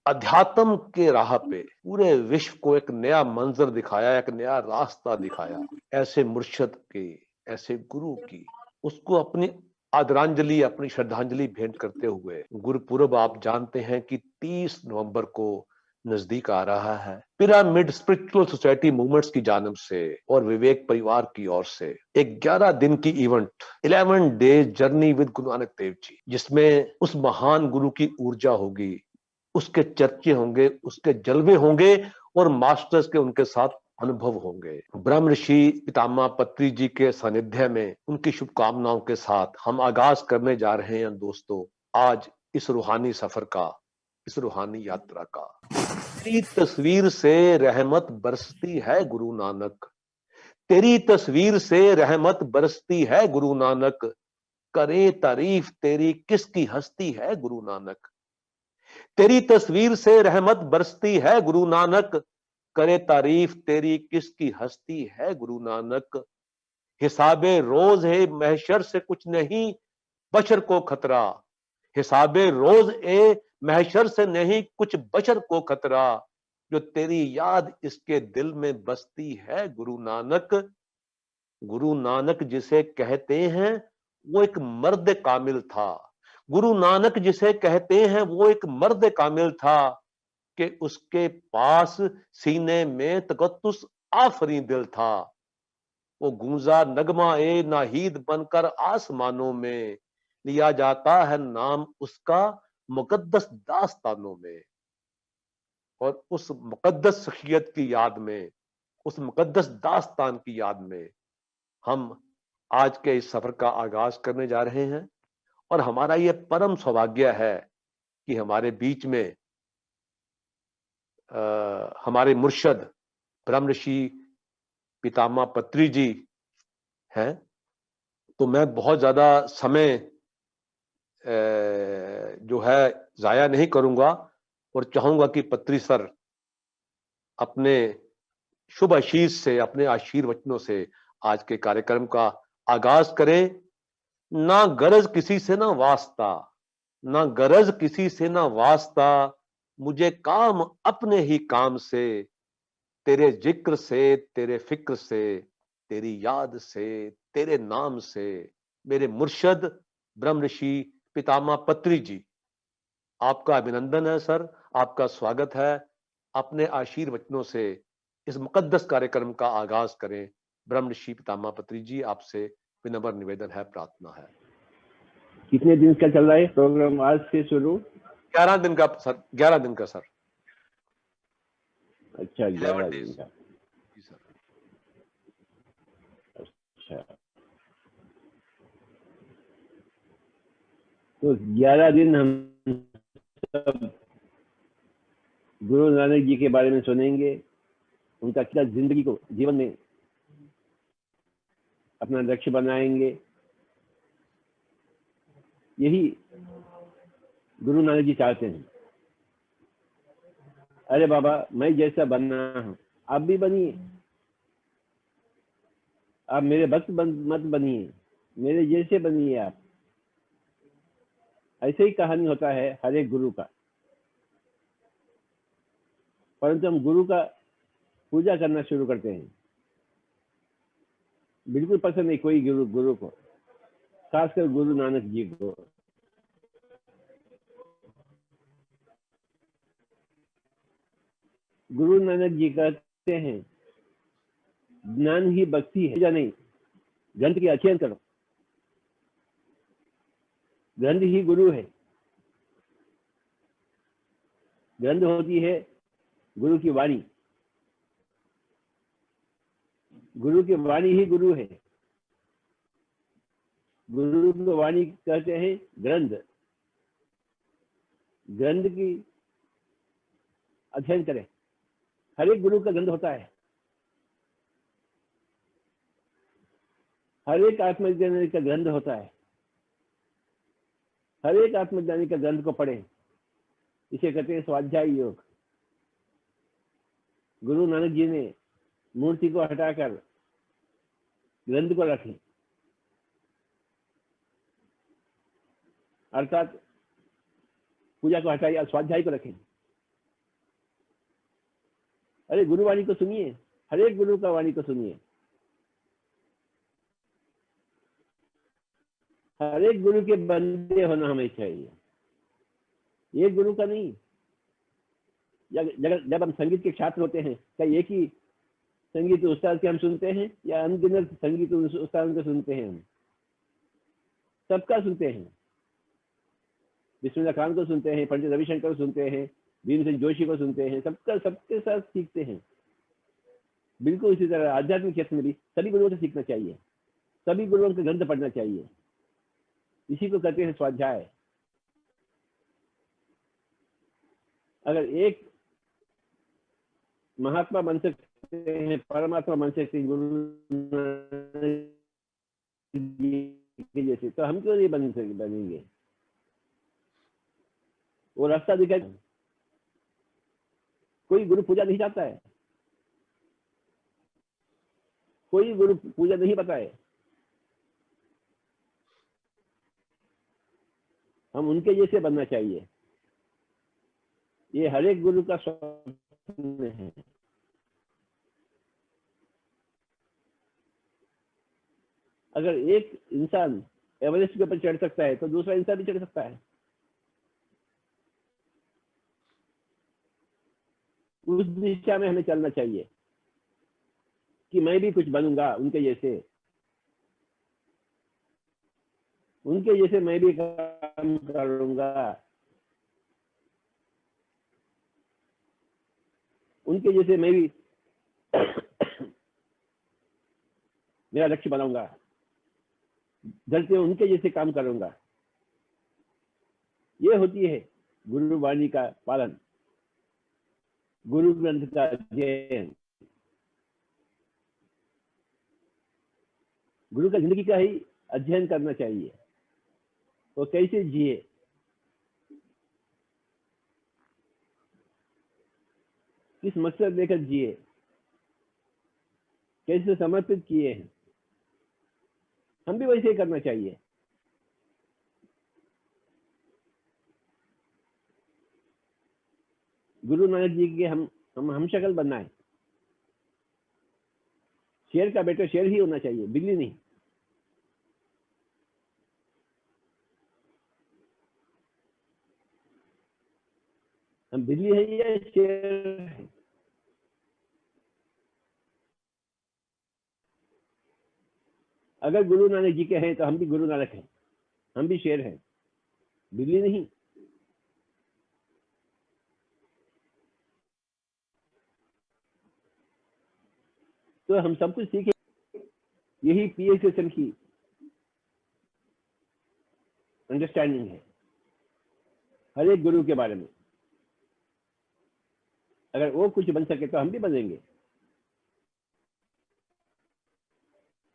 अध्यात्म के राह पे पूरे विश्व को एक नया मंजर दिखाया, एक नया रास्ता दिखाया। ऐसे मुर्शद के, ऐसे गुरु की, उसको अपनी आदरांजलि, अपनी श्रद्धांजलि भेंट करते हुए, गुरुपुरब आप जानते हैं कि 30 नवंबर को नजदीक आ रहा है। पिरामिड स्पिरिचुअल सोसाइटी मूवमेंट्स की जानब से और विवेक परिवार की ओर से एक 11 दिन की event, 11 days journey with Guru Nanak Dev ji, जिसमें उस महान गुरु की ऊर्जा होगी, उसके चर्चे होंगे, उसके जलवे होंगे और मास्टर्स के उनके साथ अनुभव होंगे। ब्रह्म ऋषि पितामह पत्री जी के सानिध्य में उनकी शुभकामनाओं के साथ हम आगाज करने जा रहे हैं दोस्तों, आज इस रूहानी सफर का, इस रूहानी यात्रा का। तेरी तस्वीर से रहमत बरसती है गुरु नानक, तेरी तस्वीर से रहमत बरसती है गुरु नानक, करे तारीफ तेरी किसकी हस्ती है गुरु नानक। तेरी तस्वीर से रहमत बरसती है गुरु नानक, करे तारीफ तेरी किसकी हस्ती है गुरु नानक। हिसाबे रोज है महशर से कुछ नहीं बशर को खतरा, हिसाबे रोज ए महशर से नहीं कुछ बशर को खतरा, जो तेरी याद इसके दिल में बसती है गुरु नानक। गुरु नानक जिसे कहते हैं वो एक मर्द कामिल था, गुरु नानक जिसे कहते हैं वो एक मर्द कामिल था, कि उसके पास सीने में तकद्दुस आफरी दिल था। वो गूंजा नगमा ए नाहीद बनकर आसमानों में, लिया जाता है नाम उसका मुकद्दस दास्तानों में। और उस मुकद्दस शख्सियत की याद में, उस मुकद्दस दास्तान की याद में हम आज के इस सफर का आगाज करने जा रहे हैं। और हमारा ये परम सौभाग्य है कि हमारे बीच में हमारे मुर्शद ब्रह्म ऋषि पितामह पत्री जी हैं। तो मैं बहुत ज्यादा समय जो है जाया नहीं करूंगा और चाहूंगा कि पत्री सर अपने शुभ आशीष से, अपने आशीर्वचनों से आज के कार्यक्रम का आगाज करें। ना गरज किसी से ना वास्ता, ना गरज किसी से ना वास्ता, मुझे काम अपने ही काम से, तेरे जिक्र से, तेरे फिक्र से, तेरी याद से, तेरे नाम से। मेरे मुर्शद ब्रह्म ऋषि पितामह पत्री जी, आपका अभिनंदन है सर, आपका स्वागत है। अपने आशीर्वचनों से इस मुकद्दस कार्यक्रम का आगाज करें। ब्रह्म ऋषि पितामह पत्री जी, आपसे विनम्र निवेदन है, प्रार्थना है। कितने दिन का चल रहा है प्रोग्राम? आज से शुरू 11 दिन का सर, 11 दिन का सर। अच्छा, 11 दिन का। जी सर। अच्छा, तो 11 दिन हम सब गुरु नानक जी के बारे में सुनेंगे, उनका क्या जिंदगी को जीवन में अपना लक्ष्य बनाएंगे। यही गुरु नानक जी चाहते हैं। अरे बाबा, मैं जैसा बनना हूं आप भी बनिए, आप मेरे भक्त मत बनिए, मेरे जैसे बनिए आप। ऐसे ही कहानी होता है हर एक गुरु का। परंतु हम गुरु का पूजा करना शुरू करते हैं, बिल्कुल पसंद नहीं कोई गुरु को, खासकर गुरु नानक जी को। गुरु नानक जी कहते हैं ज्ञान ही भक्ति है या नहीं, ग्रंथ की अध्ययन करो, ग्रंथ ही गुरु है। ग्रंथ होती है गुरु की वाणी, गुरु की वाणी ही गुरु है। गुरु की वाणी कहते हैं ग्रंथ। ग्रंथ की अध्ययन करें। हर एक गुरु का ग्रंथ होता है, हर एक आत्मज्ञानी का ग्रंथ होता है। हर एक आत्मज्ञानी का ग्रंथ को पढ़ें, इसे कहते हैं स्वाध्याय योग। गुरु नानक जी ने मूर्ति को हटाकर ग्रंथ को रखें, अर्थात पूजा को हटाइए, स्वाध्याय को रखें। अरे गुरुवाणी को सुनिए, हर एक गुरु का वाणी को सुनिए, हर एक गुरु के बंदे होना हमें चाहिए, एक गुरु का नहीं। जब हम संगीत के छात्र होते हैं, क्या एक ही संगीत उस्ताद के हम सुनते हैं या अनगिनत संगीत उस्ताद को सुनते हैं? हम सबका सुनते हैं, बिस्मिल्लाह खान को सुनते हैं, पंडित रविशंकर को सुनते हैं, भीमसेन जोशी को सुनते हैं, सबका सबके साथ सीखते हैं। बिल्कुल इसी तरह आध्यात्मिक क्षेत्र में भी सभी गुरुओं से सीखना चाहिए, सभी गुरुओं के ग्रंथ पढ़ना चाहिए। इसी को कहते हैं स्वाध्याय। अगर एक महात्मा बन सकते हैं, परमात्मा बन सकते हैं गुरु जैसे, तो हम क्यों नहीं बनेंगे? वो रास्ता दिखाए। कोई गुरु पूजा नहीं चाहता है, कोई गुरु पूजा नहीं बताए, हम उनके जैसे बनना चाहिए। ये हर एक गुरु का स्वप्न है। अगर एक इंसान एवरेस्ट के ऊपर चढ़ सकता है तो दूसरा इंसान भी चढ़ सकता है। उस दिशा में हमें चलना चाहिए कि मैं भी कुछ बनूंगा उनके जैसे, उनके जैसे मैं भी काम करूंगा, उनके जैसे मैं भी मेरा लक्ष्य बनाऊंगा, धरती में उनके जैसे काम करूंगा। ये होती है गुरु वाणी का पालन, गुरु ग्रंथ का अध्ययन, गुरु का जिंदगी का ही अध्ययन करना चाहिए। वो कैसे जिए, किस मकसद लेकर जिए, कैसे समर्पित किए हैं, हम भी वैसे ही करना चाहिए। गुरु नानक जी के हम शक्ल बनना है। शेर का बेटा शेर ही होना चाहिए, बिल्ली नहीं। हम बिल्ली है या शेर है? अगर गुरु नानक जी के हैं तो हम भी गुरु नानक हैं, हम भी शेर हैं, बिल्ली नहीं। तो हम सब कुछ सीखे। यही पीएसएसएम की अंडरस्टैंडिंग है हर एक गुरु के बारे में। अगर वो कुछ बन सके तो हम भी बनेंगे,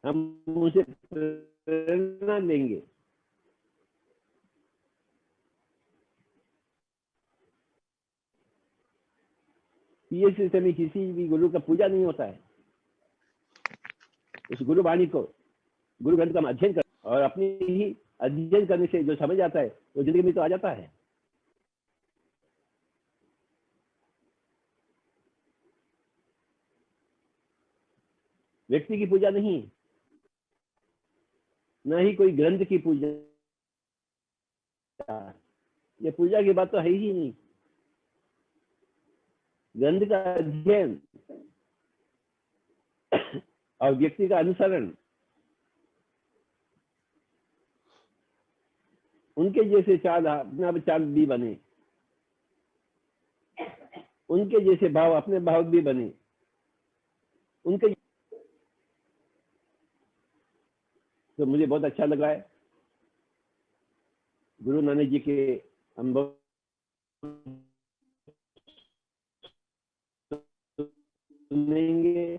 हम उसे प्रेरणा लेंगे। पीएसएसएम में किसी भी गुरु का पूजा नहीं होता है। उस गुरु वाणी को, गुरु ग्रंथ का अध्ययन कर और अपनी ही अध्ययन करने से जो समझ आता है वो जिंदगी में तो आ जाता है। व्यक्ति की पूजा नहीं, न ही कोई ग्रंथ की पूजा। ये पूजा की बात तो है ही नहीं। ग्रंथ का अध्ययन और व्यक्ति का अनुसरण, उनके जैसे चांद अपना चांद भी बने, उनके जैसे भाव अपने भाव भी बने, उनके। तो मुझे बहुत अच्छा लगा है गुरु नानक जी के अनुभव सुनेंगे,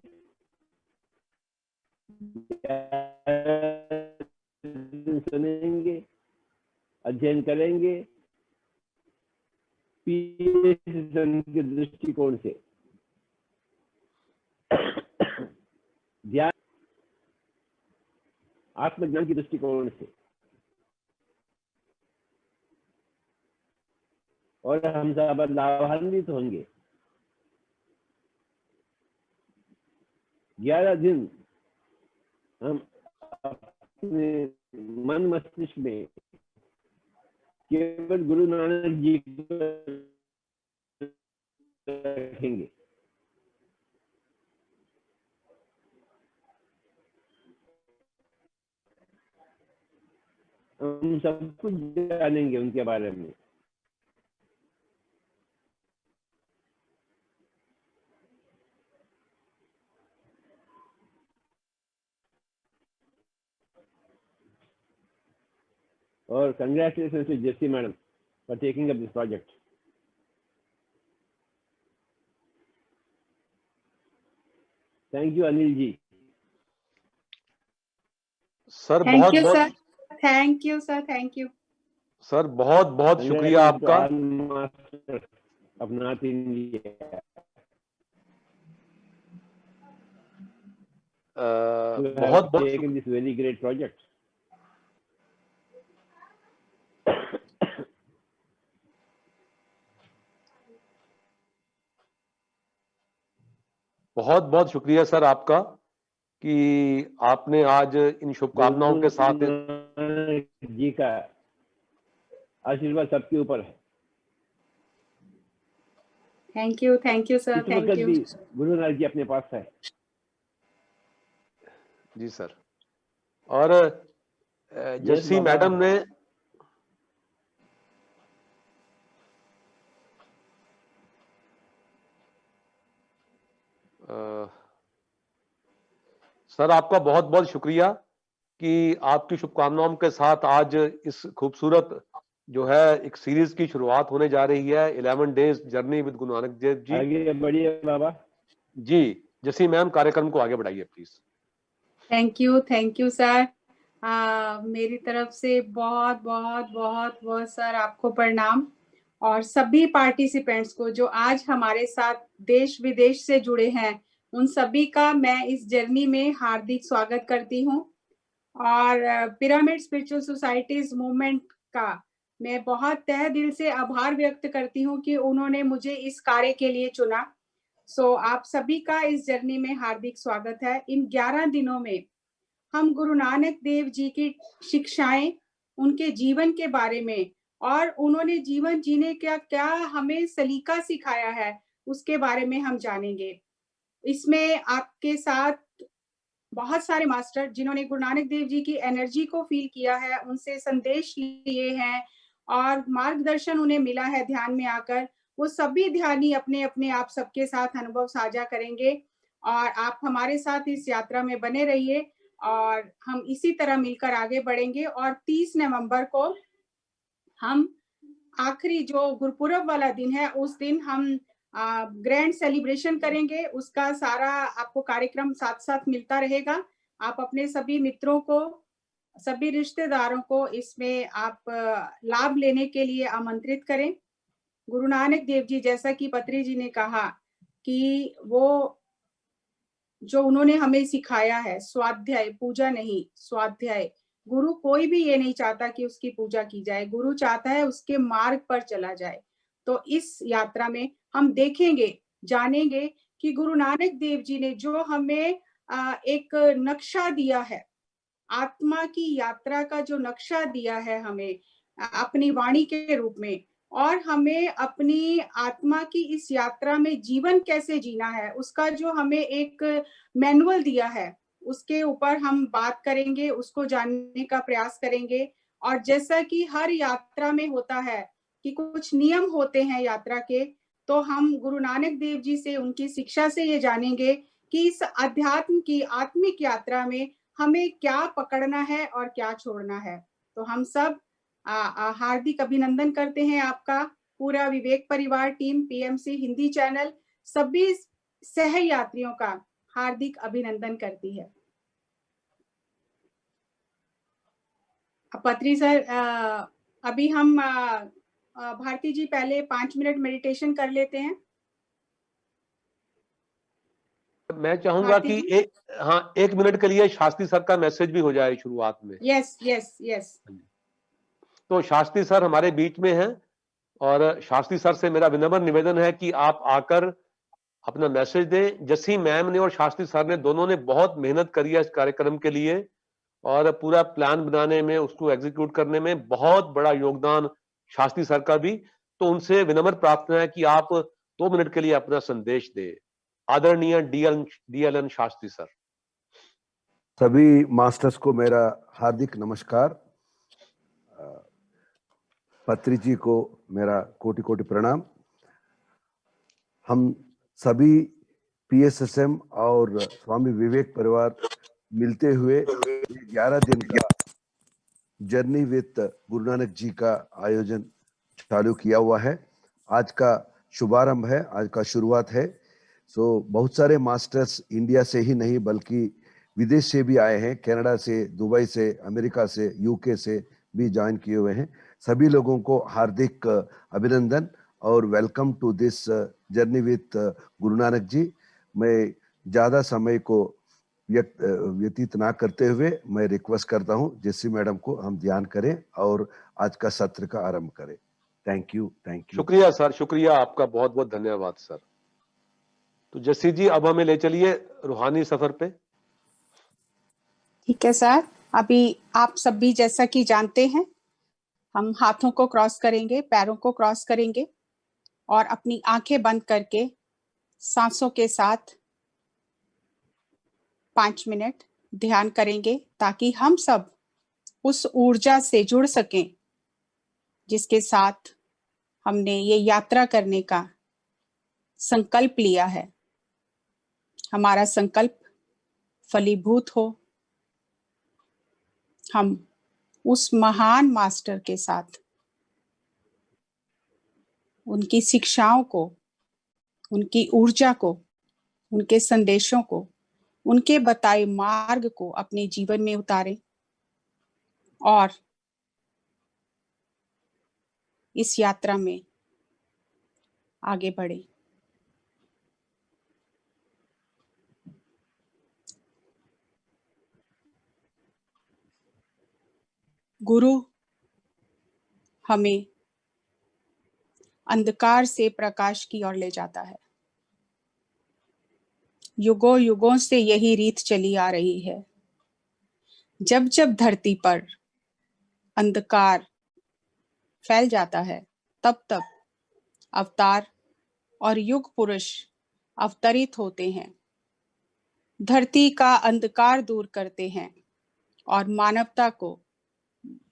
सुनेंगे, अध्ययन करेंगे पीएसएसएम के दृष्टिकोण से, ध्यान आत्मज्ञान की दृष्टिकोण से, और हम सब लाभान्वित होंगे। 11 दिन हम अपने मन मस्तिष्क में केवल गुरु नानक जी को रखेंगे। हम सब कुछ जानेंगे उनके बारे में। और congratulations to Jessie madam for taking up this project. Thank you Anil ji. Sir thank बहुत यू बहुत sir, thank you sir, thank you sir बहुत बहुत शुक्रिया आपका। of North India. बहुत बहुत taken this very great project. बहुत बहुत शुक्रिया सर आपका कि आपने आज इन शुभकामनाओं के साथ जी का आशीर्वाद सबके ऊपर है। थैंक यू सर, इस थैंक वक्त यू। भी गुरु नानक जी अपने पास है। जी सर। और जस्सी बाबा। मैडम ने सर आपका बहुत बहुत शुक्रिया कि आपकी शुभकामनाओं के साथ आज इस खूबसूरत जो है एक सीरीज की शुरुआत होने जा रही है, 11 days journey with Guru Nanak Dev ji. आगे बढ़िए बाबा जी। जस्सी मैम कार्यक्रम को आगे बढ़ाइए प्लीज। Thank you sir. मेरी तरफ से बहुत बहुत बहुत बहुत सर आपको प्रणाम, और सभी पार्टिसिपेंट्स को जो आज हमारे साथ देश विदेश से जुड़े हैं, उन सभी का मैं इस जर्नी में हार्दिक स्वागत करती हूँ। और पिरामिड स्पिरिचुअल सोसाइटीज मूवमेंट का मैं बहुत तहे दिल से आभार व्यक्त करती हूँ कि उन्होंने मुझे इस कार्य के लिए चुना। आप सभी का इस जर्नी में हार्दिक स्वागत है। इन 11 दिनों में हम गुरु नानक देव जी की शिक्षाएं, उनके जीवन के बारे में, और उन्होंने जीवन जीने का क्या हमें सलीका सिखाया है, उसके बारे में हम जानेंगे। इसमें आपके साथ बहुत सारे मास्टर जिन्होंने गुरु नानक देव जी की एनर्जी को फील किया है, उनसे संदेश लिए हैं और मार्गदर्शन उन्हें मिला है ध्यान में आकर, वो सभी ध्यानी अपने अपने आप सबके साथ अनुभव साझा करेंगे। और आप हमारे साथ इस यात्रा में बने रहिए और हम इसी तरह मिलकर आगे बढ़ेंगे। और 30 नवंबर को हम आखिरी जो गुरुपुरब वाला दिन है, उस दिन हम ग्रैंड सेलिब्रेशन करेंगे। उसका सारा आपको कार्यक्रम साथ साथ मिलता रहेगा। आप अपने सभी मित्रों को, सभी रिश्तेदारों को इसमें आप लाभ लेने के लिए आमंत्रित करें। गुरु नानक देव जी, जैसा कि पत्री जी ने कहा कि वो जो उन्होंने हमें सिखाया है, स्वाध्याय, पूजा नहीं, स्वाध्याय। गुरु कोई भी ये नहीं चाहता कि उसकी पूजा की जाए, गुरु चाहता है उसके मार्ग पर चला जाए। तो इस यात्रा में हम देखेंगे, जानेंगे कि गुरु नानक देव जी ने जो हमें एक नक्शा दिया है, आत्मा की यात्रा का जो नक्शा दिया है हमें अपनी वाणी के रूप में, और हमें अपनी आत्मा की इस यात्रा में जीवन कैसे जीना है, उसका जो हमें एक मैनुअल दिया है, उसके ऊपर हम बात करेंगे, उसको जानने का प्रयास करेंगे। और जैसा कि हर यात्रा में होता है कि कुछ नियम होते हैं यात्रा के, तो हम गुरु नानक देव जी से, उनकी शिक्षा से ये जानेंगे कि इस अध्यात्म की आत्मिक यात्रा में हमें क्या पकड़ना है और क्या छोड़ना है। तो हम सब हार्दिक अभिनंदन करते हैं आपका, पूरा विवेक परिवार टीम, पीएमसी हिंदी चैनल, सभी सह यात्रियों का हार्दिक अभिनंदन करती है। पत्री सर, अभी हम भारती जी पहले 5 मिनट मेडिटेशन कर लेते हैं। मैं चाहूंगा कि एक मिनट के लिए शास्त्री सर का मैसेज भी हो जाए शुरुआत में। Yes yes yes. तो शास्त्री सर हमारे बीच में हैं, और शास्त्री सर से मेरा विनम्र निवेदन है कि आप आकर अपना मैसेज दें। जसी मैम ने और शास्त्री सर ने दोनों ने बहुत मेहनत करी है इस कार्यक्रम के लिए, और पूरा प्लान बनाने में, उसको एग्जीक्यूट करने में बहुत बड़ा योगदान शास्त्री सर का भी। तो उनसे विनम्र प्रार्थना है कि आप 2 मिनट के लिए अपना संदेश दें। आदरणीय डीएलएन शास्त्री सर। सभी मास्टर्स को मेरा हार्दिक नमस्कार। पत्री जी को मेरा कोटि कोटि प्रणाम। हम सभी पीएसएसएम और स्वामी विवेक परिवार मिलते हुए 11 दिन का जर्नी विद गुरु नानक जी का आयोजन चालू किया हुआ है। आज का शुभारंभ है, आज का शुरुआत है। बहुत सारे मास्टर्स इंडिया से ही नहीं बल्कि विदेश से भी आए हैं, कनाडा से, दुबई से, अमेरिका से, यूके से भी ज्वाइन किए हुए हैं। सभी लोगों को हार्दिक अभिनंदन और welcome to this journey with Guru Nanak जी। मैं ज्यादा समय को व्यतीत ना करते हुए मैं रिक्वेस्ट करता हूं जैसी मैडम को हम ध्यान करें और आज का सत्र का आरंभ करें। Thank you, thank you. शुक्रिया सर, शुक्रिया आपका, बहुत बहुत धन्यवाद सर। तो जस्सी जी अब हमें ले चलिए रूहानी सफर पे। ठीक है सर। अभी आप सभी जैसा कि जानते हैं, हम हाथों को क्रॉस करेंगे, पैरों को क्रॉस करेंगे और अपनी आंखें बंद करके सांसों के साथ 5 मिनट ध्यान करेंगे, ताकि हम सब उस ऊर्जा से जुड़ सकें जिसके साथ हमने ये यात्रा करने का संकल्प लिया है। हमारा संकल्प फलीभूत हो, हम उस महान मास्टर के साथ उनकी शिक्षाओं को, उनकी ऊर्जा को, उनके संदेशों को, उनके बताए मार्ग को अपने जीवन में उतारें और इस यात्रा में आगे बढ़े। गुरु हमें अंधकार से प्रकाश की ओर ले जाता है। युगों युगों से यही रीत चली आ रही है। जब जब धरती पर अंधकार फैल जाता है, तब तब अवतार और युग पुरुष अवतरित होते हैं, धरती का अंधकार दूर करते हैं और मानवता को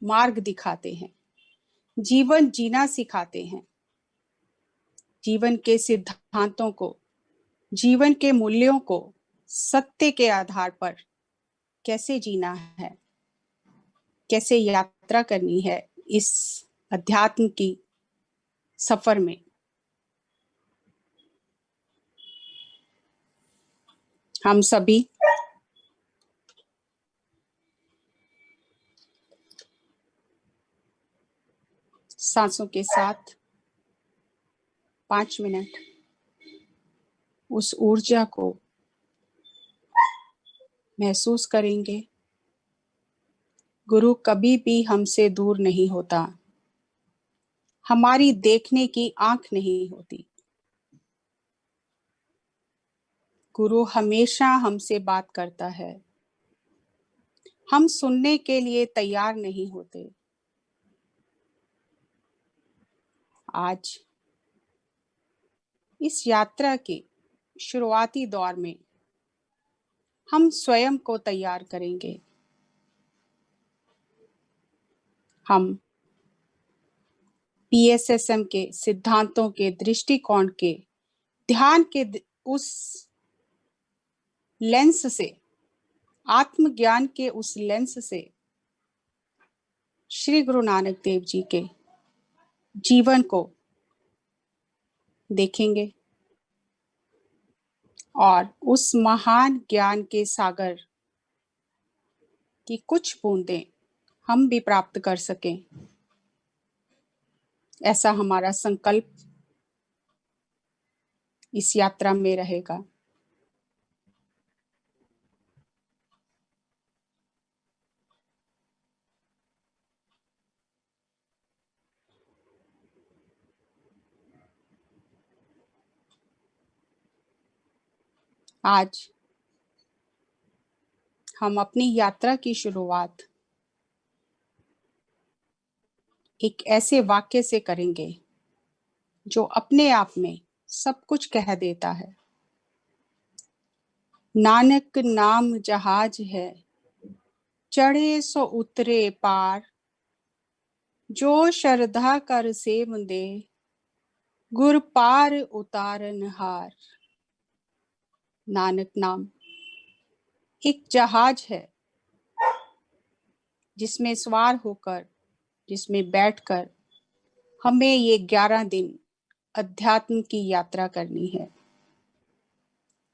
मार्ग दिखाते हैं, जीवन जीना सिखाते हैं, जीवन के सिद्धांतों को, जीवन के मूल्यों को सत्य के आधार पर कैसे जीना है, कैसे यात्रा करनी है इस अध्यात्म की सफर में। हम सभी सांसों के साथ 5 मिनट उस ऊर्जा को महसूस करेंगे। गुरु कभी भी हमसे दूर नहीं होता, हमारी देखने की आंख नहीं होती। गुरु हमेशा हमसे बात करता है, हम सुनने के लिए तैयार नहीं होते। आज इस यात्रा के शुरुआती दौर में हम स्वयं को तैयार करेंगे। हम पीएसएसएम के सिद्धांतों के दृष्टिकोण के ध्यान के उस लेंस से, आत्मज्ञान के उस लेंस से श्री गुरु नानक देव जी के जीवन को देखेंगे और उस महान ज्ञान के सागर की कुछ बूंदें हम भी प्राप्त कर सकें, ऐसा हमारा संकल्प इस यात्रा में रहेगा। आज हम अपनी यात्रा की शुरुआत एक ऐसे वाक्य से करेंगे जो अपने आप में सब कुछ कह देता है। नानक नाम जहाज है, चढ़े सो उतरे पार, जो श्रद्धा कर सेव दे, गुर पार उतारन हार। नानक नाम एक जहाज है जिसमें सवार होकर, जिसमें बैठकर हमें ये 11 दिन अध्यात्म की यात्रा करनी है।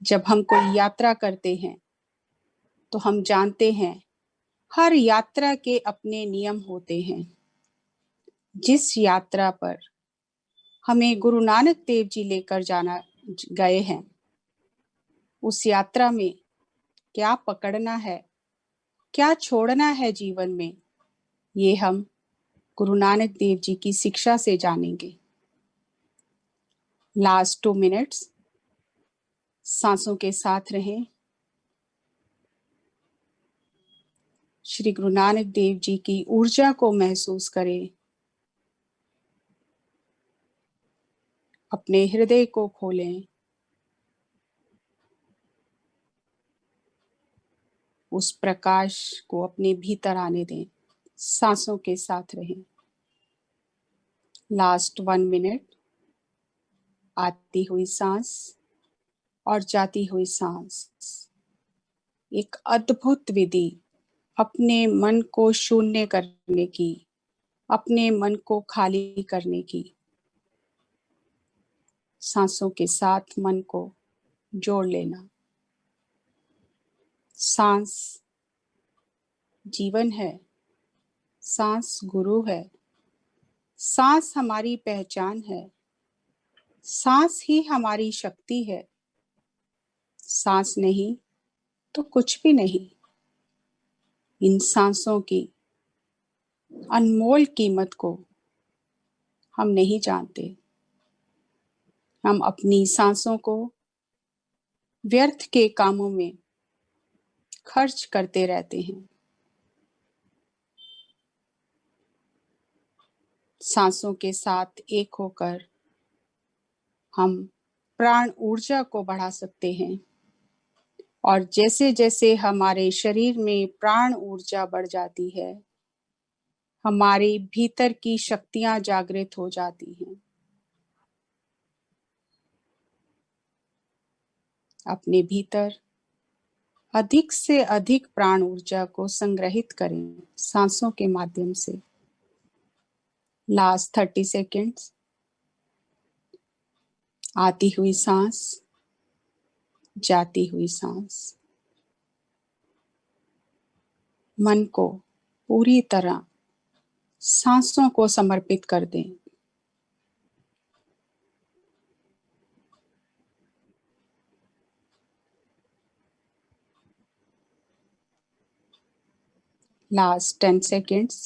जब हम कोई यात्रा करते हैं तो हम जानते हैं हर यात्रा के अपने नियम होते हैं। जिस यात्रा पर हमें गुरु नानक देव जी लेकर जाना गए हैं, उस यात्रा में क्या पकड़ना है, क्या छोड़ना है जीवन में, ये हम गुरु नानक देव जी की शिक्षा से जानेंगे। लास्ट 2 मिनट्स सांसों के साथ रहें। श्री गुरु नानक देव जी की ऊर्जा को महसूस करें। अपने हृदय को खोलें। उस प्रकाश को अपने भीतर आने दें। सांसों के साथ रहें। Last 1 minute. आती हुई सांस और जाती हुई सांस, एक अद्भुत विधि अपने मन को शून्य करने की, अपने मन को खाली करने की। सांसों के साथ मन को जोड़ लेना। सांस जीवन है, सांस गुरु है, सांस हमारी पहचान है, सांस ही हमारी शक्ति है। सांस नहीं तो कुछ भी नहीं। इन सांसों की अनमोल कीमत को हम नहीं जानते। हम अपनी सांसों को व्यर्थ के कामों में खर्च करते रहते हैं। सांसों के साथ एक होकर हम प्राण ऊर्जा को बढ़ा सकते हैं, और जैसे जैसे हमारे शरीर में प्राण ऊर्जा बढ़ जाती है, हमारे भीतर की शक्तियां जागृत हो जाती हैं। अपने भीतर अधिक से अधिक प्राण ऊर्जा को संग्रहित करें सांसों के माध्यम से। Last 30 seconds. आती हुई सांस, जाती हुई सांस। मन को पूरी तरह सांसों को समर्पित कर दें। Last 10 seconds.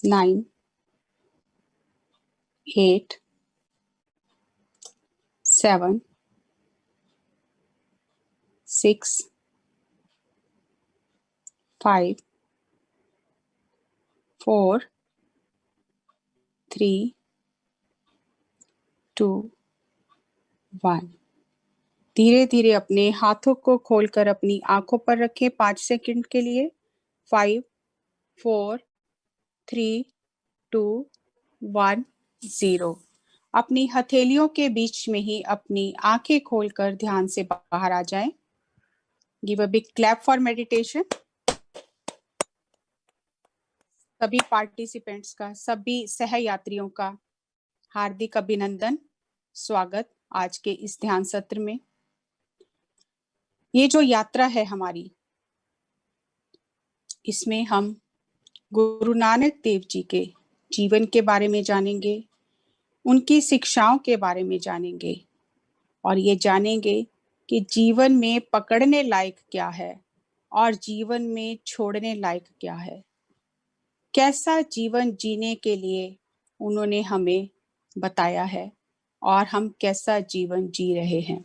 9, 8, 7, 6, 5, 4, 3, 2, 1। धीरे धीरे अपने हाथों को खोलकर अपनी आंखों पर रखें 5 सेकंड के लिए। 5, 4, 3, 2, 1, 0। अपनी हथेलियों के बीच में ही अपनी आंखें खोलकर ध्यान से बाहर आ जाएं। Give a big clap for meditation. सभी पार्टिसिपेंट्स का, सभी सहयात्रियों का हार्दिक अभिनंदन, स्वागत आज के इस ध्यान सत्र में। ये जो यात्रा है हमारी, इसमें हम गुरु नानक देव जी के जीवन के बारे में जानेंगे, उनकी शिक्षाओं के बारे में जानेंगे, और ये जानेंगे कि जीवन में पकड़ने लायक क्या है और जीवन में छोड़ने लायक क्या है। कैसा जीवन जीने के लिए उन्होंने हमें बताया है। और हम कैसा जीवन जी रहे हैं।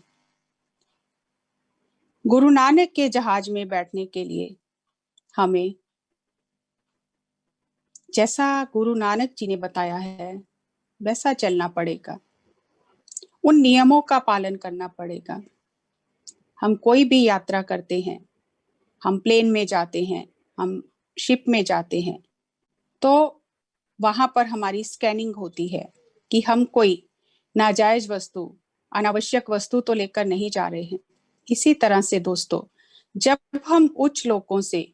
गुरु नानक के जहाज में बैठने के लिए हमें जैसा गुरु नानक जी ने बताया है वैसा चलना पड़ेगा, उन नियमों का पालन करना पड़ेगा। हम कोई भी यात्रा करते हैं, हम प्लेन में जाते हैं, हम शिप में जाते हैं, तो वहां पर हमारी स्कैनिंग होती है कि हम कोई नाजायज वस्तु, अनावश्यक वस्तु तो लेकर नहीं जा रहे हैं। इसी तरह से दोस्तों, जब हम उच्च लोकों से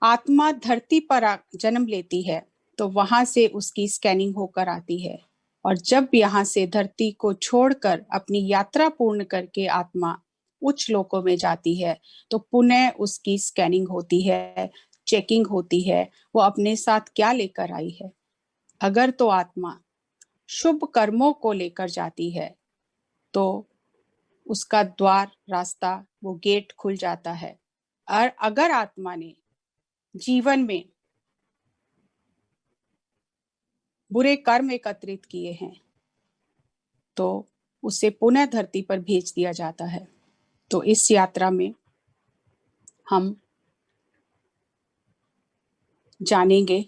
आत्मा धरती पर जन्म लेती है तो वहां से उसकी स्कैनिंग होकर आती है, और जब यहाँ से धरती को छोड़कर अपनी यात्रा पूर्ण करके आत्मा उच्च लोकों में जाती है तो पुनः उसकी स्कैनिंग होती है, चेकिंग होती है, वो अपने साथ क्या लेकर आई है। अगर तो आत्मा शुभ कर्मों को लेकर जाती है तो उसका द्वार, रास्ता, वो गेट खुल जाता है। और अगर आत्मा ने जीवन में बुरे कर्म एकत्रित किए हैं तो उसे पुनः धरती पर भेज दिया जाता है। तो इस यात्रा में हम जानेंगे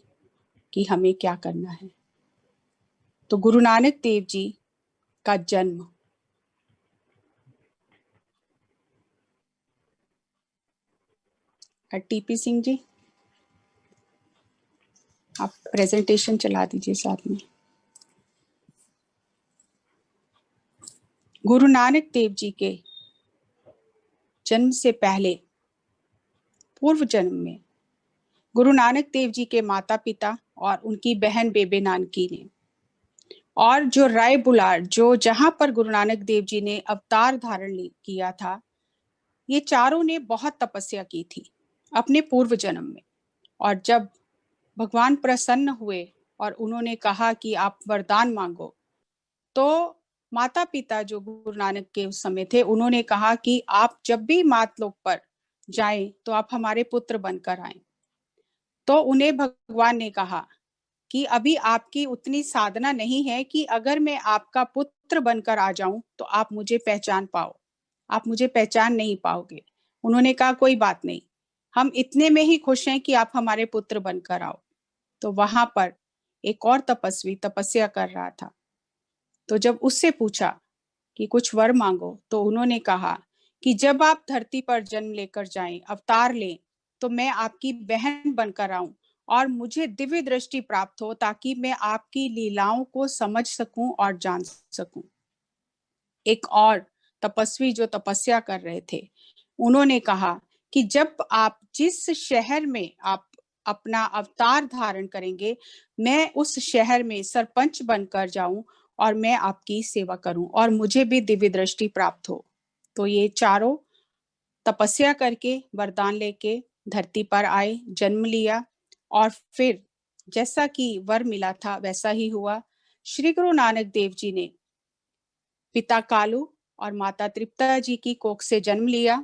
कि हमें क्या करना है। तो गुरु नानक देव जी का जन्म टीपी सिंह जी, आप प्रेजेंटेशन चला दीजिए साथ में। गुरु नानक देव जी के जन्म से पहले पूर्व जन्म में गुरु नानक देव जी के माता पिता और उनकी बहन बेबे नानकी ने, और जो राय बुलार, जो जहां पर गुरु नानक देव जी ने अवतार धारण किया था, ये चारों ने बहुत तपस्या की थी अपने पूर्व जन्म में। और जब भगवान प्रसन्न हुए और उन्होंने कहा कि आप वरदान मांगो, तो माता पिता जो गुरु नानक के उस समय थे, उन्होंने कहा कि आप जब भी मात लोक पर जाएं तो आप हमारे पुत्र बनकर आएं। तो उन्हें भगवान ने कहा कि अभी आपकी उतनी साधना नहीं है कि अगर मैं आपका पुत्र बनकर आ जाऊं तो आप मुझे पहचान पाओ, आप मुझे पहचान नहीं पाओगे। उन्होंने कहा कोई बात नहीं, हम इतने में ही खुश हैं कि आप हमारे पुत्र बनकर आओ। तो वहां पर एक और तपस्वी तपस्या कर रहा था, तो जब उससे पूछा कि कुछ वर मांगो, तो उन्होंने कहा कि जब आप धरती पर जन्म लेकर जाएं, अवतार लें, तो मैं आपकी बहन बनकर आऊं और मुझे दिव्य दृष्टि प्राप्त हो ताकि मैं आपकी लीलाओं को समझ सकूं और जान सकूं। एक और तपस्वी जो तपस्या कर रहे थे, उन्होंने कहा कि जब आप जिस शहर में आप अपना अवतार धारण करेंगे, मैं उस शहर में सरपंच बनकर जाऊं और मैं आपकी सेवा करूं और मुझे भी दिव्य दृष्टि प्राप्त हो। तो ये चारों तपस्या करके वरदान लेके धरती पर आए, जन्म लिया, और फिर जैसा कि वर मिला था वैसा ही हुआ। श्री गुरु नानक देव जी ने पिता कालू और माता तृप्ता जी की कोख से जन्म लिया।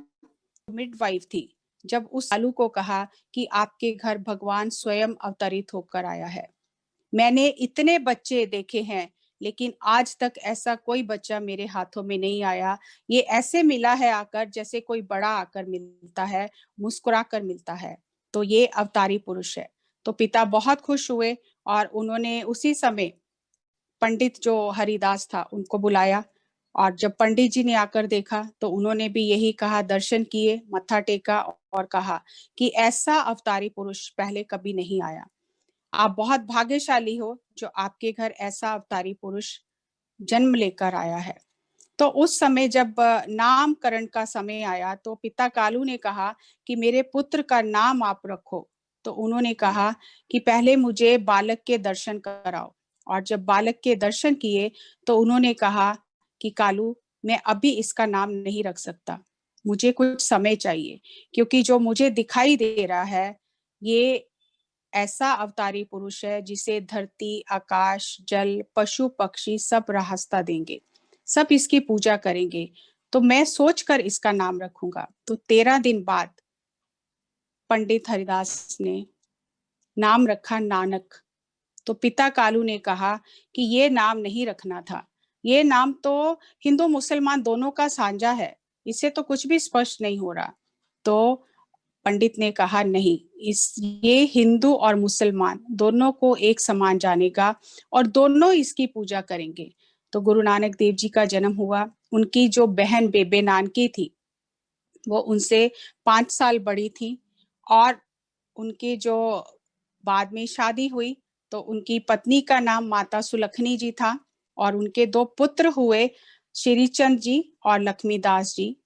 मिडवाइफ थी, जब उस कालू को कहा कि आपके घर भगवान स्वयं अवतरित होकर आया है। मैंने इतने बच्चे देखे हैं लेकिन आज तक ऐसा कोई बच्चा मेरे हाथों में नहीं आया। ये ऐसे मिला है आकर जैसे कोई बड़ा आकर मिलता है, मुस्कुरा कर मिलता है। तो ये अवतारी पुरुष है। तो पिता बहुत खुश हुए और उन्होंने उसी समय पंडित जो हरिदास था उनको बुलाया, और जब पंडित जी ने आकर देखा तो उन्होंने भी यही कहा, दर्शन किए, मत्था टेका और कहा कि ऐसा अवतारी पुरुष पहले कभी नहीं आया। आप बहुत भाग्यशाली हो जो आपके घर ऐसा अवतारी पुरुष जन्म लेकर आया है। तो उस समय जब नामकरण का समय आया तो पिता कालू ने कहा कि मेरे पुत्र का नाम आप रखो। तो उन्होंने कहा कि पहले मुझे बालक के दर्शन कराओ, और जब बालक के दर्शन किए तो उन्होंने कहा कि कालू, मैं अभी इसका नाम नहीं रख सकता, मुझे कुछ समय चाहिए, क्योंकि जो मुझे दिखाई दे रहा है ये ऐसा अवतारी पुरुष है जिसे धरती, आकाश, जल, पशु पक्षी सब रास्ता देंगे, सब इसकी पूजा करेंगे, तो मैं सोचकर इसका नाम रखूंगा। तो 13 दिन बाद पंडित हरिदास ने नाम रखा नानक। तो पिता कालू ने कहा कि ये नाम नहीं रखना था, ये नाम तो हिंदू मुसलमान दोनों का साझा है, इससे तो कुछ भी स्पष्ट नहीं हो रहा। तो पंडित ने कहा नहीं, ये हिंदू और मुसलमान दोनों को एक समान जानेगा और दोनों इसकी पूजा करेंगे। तो गुरु नानक देव जी का जन्म हुआ। उनकी जो बहन बेबे नानकी थी वो उनसे 5 साल बड़ी थी, और उनकी जो बाद में शादी हुई तो उनकी पत्नी का नाम माता सुलखनी जी था, और उनके 2 पुत्र हुए श्रीचंद जी और लक्ष्मीदास जी।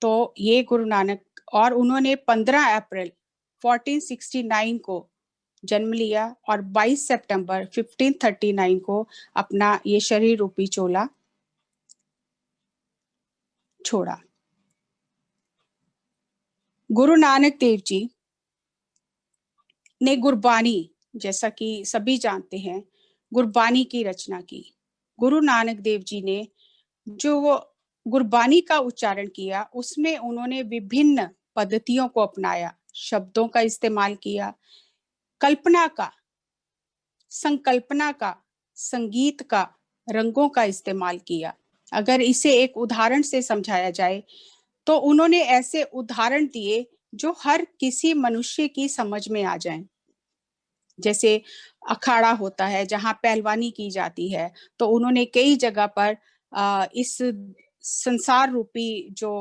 तो ये गुरु नानक, और उन्होंने 15 अप्रैल 1469 को जन्म लिया और 22 सितंबर 1539 को अपना ये शरीर रूपी चोला छोड़ा। गुरु नानक देव जी ने गुरबानी, जैसा कि सभी जानते हैं, गुरबानी की रचना की। गुरु नानक देव जी ने जो गुरबानी का उच्चारण किया उसमें उन्होंने विभिन्न पद्धतियों को अपनाया, शब्दों का इस्तेमाल किया, कल्पना का, संकल्पना का, संगीत का, रंगों का इस्तेमाल किया। अगर इसे एक उदाहरण से समझाया जाए तो उन्होंने ऐसे उदाहरण दिए जो हर किसी मनुष्य की समझ में आ जाएं। जैसे अखाड़ा होता है जहां पहलवानी की जाती है, तो उन्होंने कई जगह पर इस संसार रूपी जो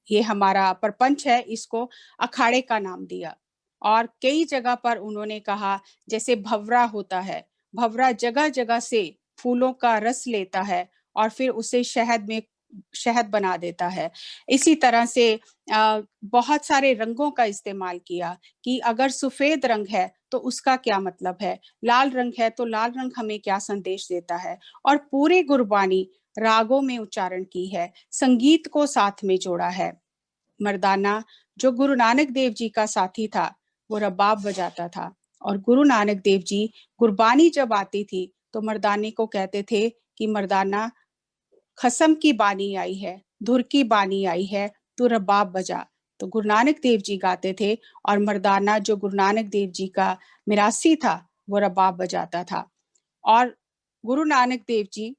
ये हमारा प्रपंच है इसको अखाड़े का नाम दिया। और कई जगह पर उन्होंने कहा, जैसे भंवरा होता है, भंवरा जगह जगह से फूलों का रस लेता है और फिर उसे शहद बना देता है। इसी तरह से बहुत सारे रंगों का इस्तेमाल किया कि अगर सफेद रंग है तो उसका क्या मतलब है, लाल रंग है तो लाल रंग हमें क्या संदेश देता है। और पूरे गुरबानी रागों में उच्चारण की है, संगीत को साथ में जोड़ा है। मर्दाना जो गुरु नानक देव जी का साथी था वो रबाब बजाता था, और गुरु नानक देव जी गुरबानी जब आती थी तो मर्दाने को कहते थे कि मर्दाना खसम की बानी आई है, धुर की बानी आई है, तू रबाब बजा। तो गुरु नानक देव जी गाते थे और मर्दाना जो गुरु नानक देव जी का मिरासी था वो रबाब बजाता था। और गुरु नानक देव जी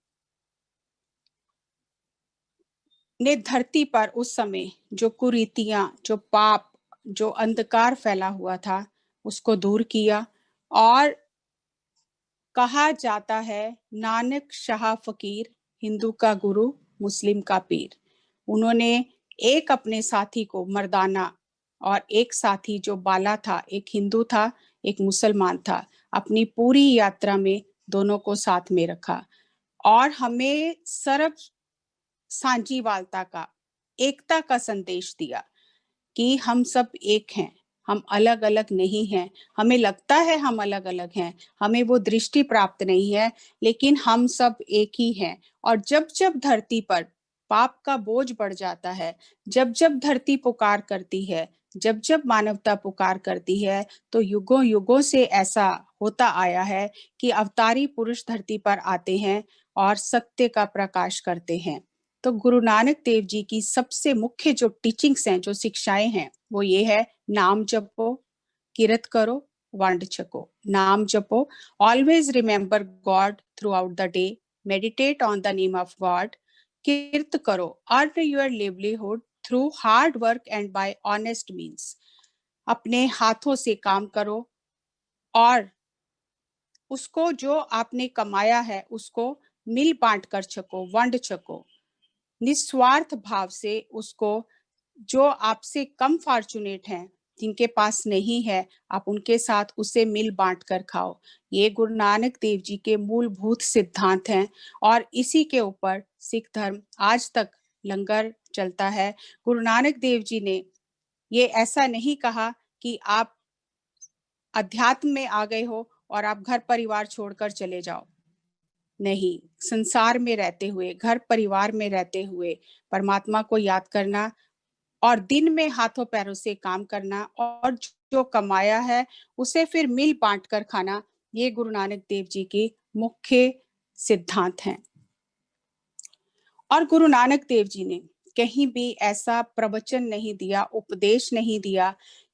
ने धरती पर उस समय जो कुरीतियां, जो पाप, जो अंधकार फैला हुआ था उसको दूर किया। और कहा जाता है नानक शाह फकीर, हिंदू का गुरु मुस्लिम का पीर। उन्होंने एक अपने साथी को मर्दाना और एक साथी जो बाला था, एक हिंदू था एक मुसलमान था, अपनी पूरी यात्रा में दोनों को साथ में रखा और हमें सर्व सांझीवालता का, एकता का संदेश दिया कि हम सब एक हैं, हम अलग अलग नहीं हैं। हमें लगता है हम अलग अलग हैं, हमें वो दृष्टि प्राप्त नहीं है, लेकिन हम सब एक ही हैं। और जब जब धरती पर पाप का बोझ बढ़ जाता है, जब जब धरती पुकार करती है, जब जब मानवता पुकार करती है, तो युगों युगों से ऐसा होता आया है कि अवतारी पुरुष धरती पर आते हैं और सत्य का प्रकाश करते हैं। तो गुरु नानक देव जी की सबसे मुख्य जो टीचिंग्स हैं, जो शिक्षाएं हैं, वो ये है, नाम जपो, किरत करो, वंड छको। नाम जपो, always remember God throughout the day, meditate on the name of God. किरत करो, earn your livelihood through hard work and by honest means. अपने हाथों से काम करो और उसको जो आपने कमाया है उसको मिल बांट कर छको, वंड छको। निस्वार्थ भाव से उसको, जो आपसे कम फॉर्चुनेट हैं, जिनके पास नहीं है, आप उनके साथ उसे मिल बांट कर खाओ। ये गुरु नानक देव जी के मूलभूत सिद्धांत हैं और इसी के ऊपर सिख धर्म आज तक लंगर चलता है। गुरु नानक देव जी ने ये ऐसा नहीं कहा कि आप अध्यात्म में आ गए हो और आप घर परिवार छोड़कर चले जाओ। नहीं, संसार में रहते हुए, घर परिवार में रहते हुए परमात्मा को याद करना और दिन में हाथों पैरों से काम करना और जो कमाया है उसे फिर मिल बांट कर खाना, ये गुरु नानक देव जी की मुख्य सिद्धांत हैं। और गुरु नानक देव जी ने कहीं भी ऐसा प्रवचन नहीं दिया, उपदेश नहीं दिया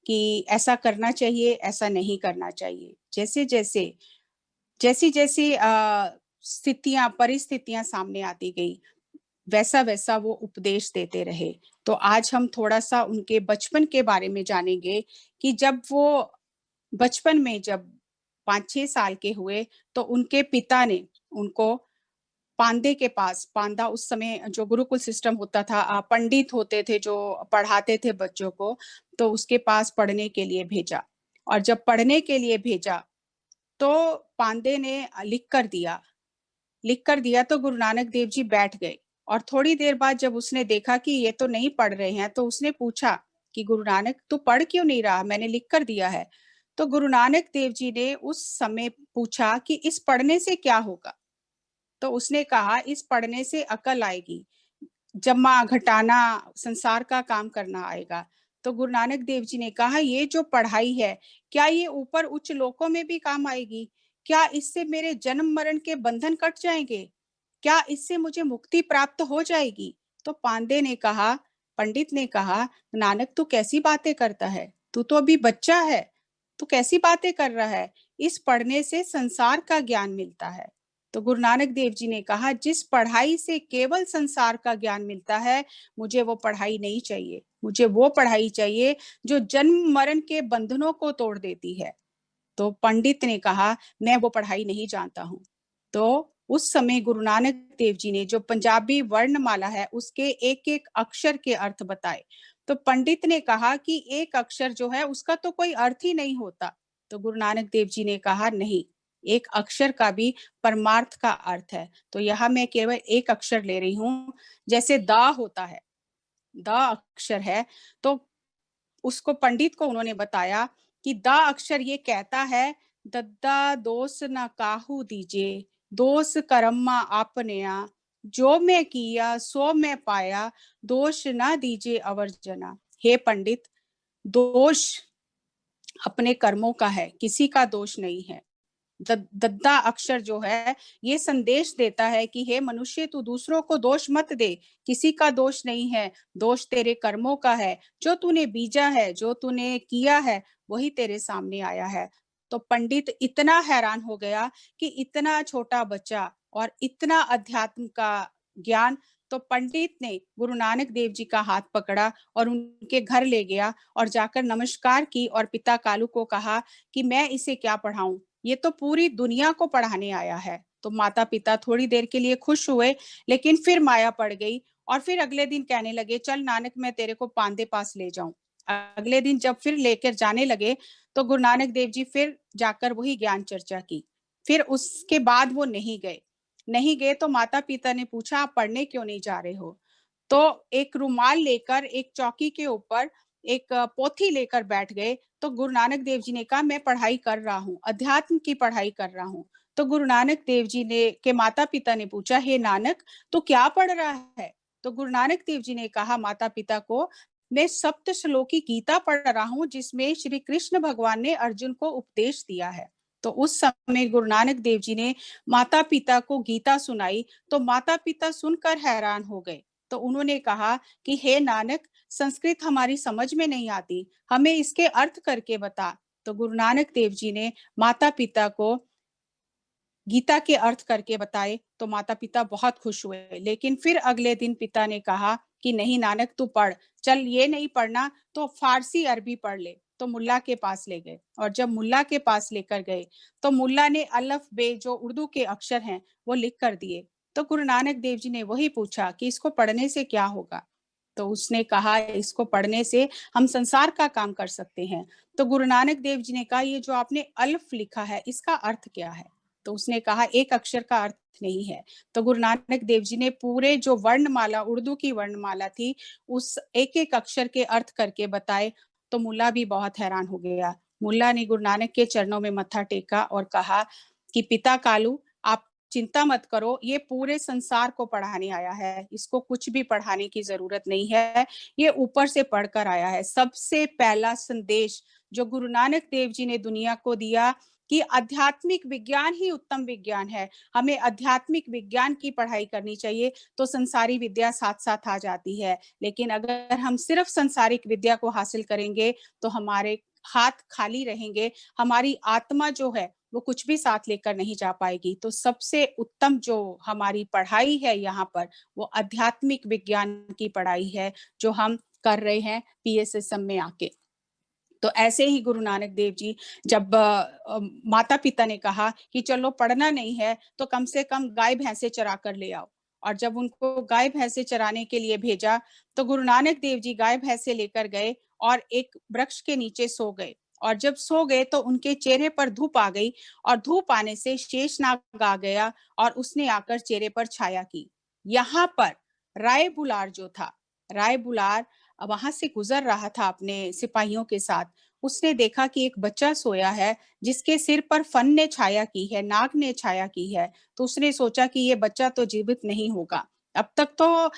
कि ऐसा करना चाहिए, ऐसा नहीं करना चाहिए। जैसे जैसे स्थितियां, परिस्थितियां सामने आती गई, वैसा वैसा वो उपदेश देते रहे। तो आज हम थोड़ा सा उनके बचपन के बारे में जानेंगे कि जब वो बचपन में जब 5-6 साल के हुए तो उनके पिता ने उनको पांदे के पास, पांदा उस समय जो गुरुकुल सिस्टम होता था, पंडित होते थे जो पढ़ाते थे बच्चों को, तो उसके पास पढ़ने के लिए भेजा। और जब पढ़ने के लिए भेजा तो पांदे ने लिख कर दिया तो गुरु नानक देव जी बैठ गए। और थोड़ी देर बाद जब उसने देखा कि ये तो नहीं पढ़ रहे हैं, तो उसने पूछा कि गुरु नानक तू पढ़ क्यों नहीं रहा, मैंने लिख कर दिया है। तो गुरु नानक देव जी ने उस समय पूछा कि इस पढ़ने से क्या होगा। तो उसने कहा इस पढ़ने से अकल आएगी, जमा घटाना, संसार का काम करना आएगा। तो गुरु नानक देव जी ने कहा ये जो पढ़ाई है, क्या ये ऊपर उच्च लोकों में भी काम आएगी? क्या इससे मेरे जन्म मरण के बंधन कट जाएंगे? क्या इससे मुझे मुक्ति प्राप्त हो जाएगी? तो पांडे ने कहा, पंडित ने कहा, नानक तू कैसी बातें करता है, तू तो अभी बच्चा है, तू कैसी बातें कर रहा है, इस पढ़ने से संसार का ज्ञान मिलता है। तो गुरु नानक देव जी ने कहा जिस पढ़ाई से केवल संसार का ज्ञान मिलता है, मुझे वो पढ़ाई नहीं चाहिए, मुझे वो पढ़ाई चाहिए जो जन्म मरण के बंधनों को तोड़ देती है। तो पंडित ने कहा मैं वो पढ़ाई नहीं जानता हूं। तो उस समय गुरु नानक देव जी ने जो पंजाबी वर्णमाला है उसके एक एक अक्षर के अर्थ बताए। तो पंडित ने कहा कि एक अक्षर जो है उसका तो कोई अर्थ ही नहीं होता। तो गुरु नानक देव जी ने कहा नहीं, एक अक्षर का भी परमार्थ का अर्थ है। तो यहाँ मैं केवल एक अक्षर ले रही हूँ, जैसे दा होता है, दा अक्षर है, तो उसको पंडित को उन्होंने बताया कि दा अक्षर ये कहता है दद्दा दोष न काहू दीजे, दोष कर्मा आपनेया, जो मैं किया सो मैं पाया, दोष ना दीजे अवर जना। हे पंडित, दोष अपने कर्मों का है, किसी का दोष नहीं है। दद्दा अक्षर जो है ये संदेश देता है कि हे मनुष्य तू दूसरों को दोष मत दे, किसी का दोष नहीं है, दोष तेरे कर्मों का है, जो तूने बीजा है, जो तूने किया है वही तेरे सामने आया है। तो पंडित इतना हैरान हो गया कि इतना छोटा बच्चा और इतना अध्यात्म का ज्ञान। तो पंडित ने गुरु नानक देव जी का हाथ पकड़ा और उनके घर ले गया और जाकर नमस्कार की और पिता कालू को कहा कि मैं इसे क्या पढ़ाऊं, ये तो पूरी दुनिया को पढ़ाने आया है। तो माता पिता थोड़ी देर के लिए खुश हुए, लेकिन फिर माया पड़ गई और फिर अगले दिन कहने लगे चल नानक मैं तेरे को पांदे पास ले जाऊं। अगले दिन जब फिर लेकर जाने लगे तो गुरु नानक देव जी फिर जाकर वही ज्ञान चर्चा की। फिर उसके बाद वो नहीं गए तो माता पिता ने पूछा आप पढ़ने क्यों नहीं जा रहे हो? तो एक रुमाल लेकर एक चौकी के ऊपर एक पोथी लेकर बैठ गए। तो गुरु नानक देव जी ने कहा मैं पढ़ाई कर रहा हूँ, अध्यात्म की पढ़ाई कर रहा हूँ। तो गुरु नानक देव जी ने के माता पिता ने पूछा हे नानक तो क्या पढ़ रहा है? तो गुरु नानक देव जी ने कहा माता पिता को मैं सप्त श्लोकी गीता पढ़ रहा हूँ जिसमें श्री कृष्ण भगवान ने अर्जुन को उपदेश दिया है। तो उस समय गुरु नानक देव जी ने माता पिता को गीता सुनाई तो माता पिता सुनकर हैरान हो गए। तो उन्होंने कहा कि हे नानक संस्कृत हमारी समझ में नहीं आती, हमें इसके अर्थ करके बता। तो गुरु नानक देव जी ने माता पिता को गीता के अर्थ करके बताए तो माता पिता बहुत खुश हुए। लेकिन फिर अगले दिन पिता ने कहा कि नहीं नानक तू पढ़, चल ये नहीं पढ़ना तो फारसी अरबी पढ़ ले। तो मुल्ला के पास ले गए और जब मुल्ला के पास लेकर गए तो मुल्ला ने अल्फ बे जो उर्दू के अक्षर हैं वो लिख कर दिए। तो गुरु नानक देव जी ने वही पूछा कि इसको पढ़ने से क्या होगा? तो उसने कहा इसको पढ़ने से हम संसार का काम कर सकते हैं। तो गुरु नानक देव जी ने कहा ये जो आपने अल्फ लिखा है इसका अर्थ क्या है? तो उसने कहा एक अक्षर का अर्थ नहीं है। तो गुरु नानक देव जी ने पूरे जो वर्णमाला उर्दू की वर्णमाला थी उस एक एक अक्षर के अर्थ करके बताए। तो मुल्ला भी बहुत हैरान हो गया। मुल्ला ने गुरु नानक के चरणों में मत्था टेका और कहा कि पिता कालू आप चिंता मत करो, ये पूरे संसार को पढ़ाने आया है, इसको कुछ भी पढ़ाने की जरूरत नहीं है, ये ऊपर से पढ़कर आया है। सबसे पहला संदेश जो गुरु नानक देव जी ने दुनिया को दिया कि आध्यात्मिक विज्ञान ही उत्तम विज्ञान है, हमें आध्यात्मिक विज्ञान की पढ़ाई करनी चाहिए। तो संसारी विद्या साथ साथ आ जाती है, लेकिन अगर हम सिर्फ संसारिक विद्या को हासिल करेंगे तो हाथ खाली रहेंगे, हमारी आत्मा जो है वो कुछ भी साथ लेकर नहीं जा पाएगी। तो सबसे उत्तम जो हमारी पढ़ाई है यहाँ पर, वो आध्यात्मिक विज्ञान की पढ़ाई है जो हम कर रहे हैं PSSM में आके। तो ऐसे ही गुरु नानक देव जी जब माता पिता ने कहा कि चलो पढ़ना नहीं है तो कम से कम गाय भैंसे चरा कर ले आओ, और जब उनको गाय भैंसे चराने के लिए भेजा तो गुरु नानक देव जी गाय भैंसे लेकर गए और एक वृक्ष के नीचे सो गए। और जब सो गए तो उनके चेहरे पर धूप आ गई, और धूप आने से शेषनाग आ गया और उसने आकर चेहरे पर छाया की। यहाँ पर राय बुलार जो था, राय बुलार वहां से गुजर रहा था अपने सिपाहियों के साथ। उसने देखा कि एक बच्चा सोया है जिसके सिर पर फन ने छाया की है, नाग ने छाया की है। तो उसने सोचा कि ये बच्चा तो जीवित नहीं होगा, अब तक तो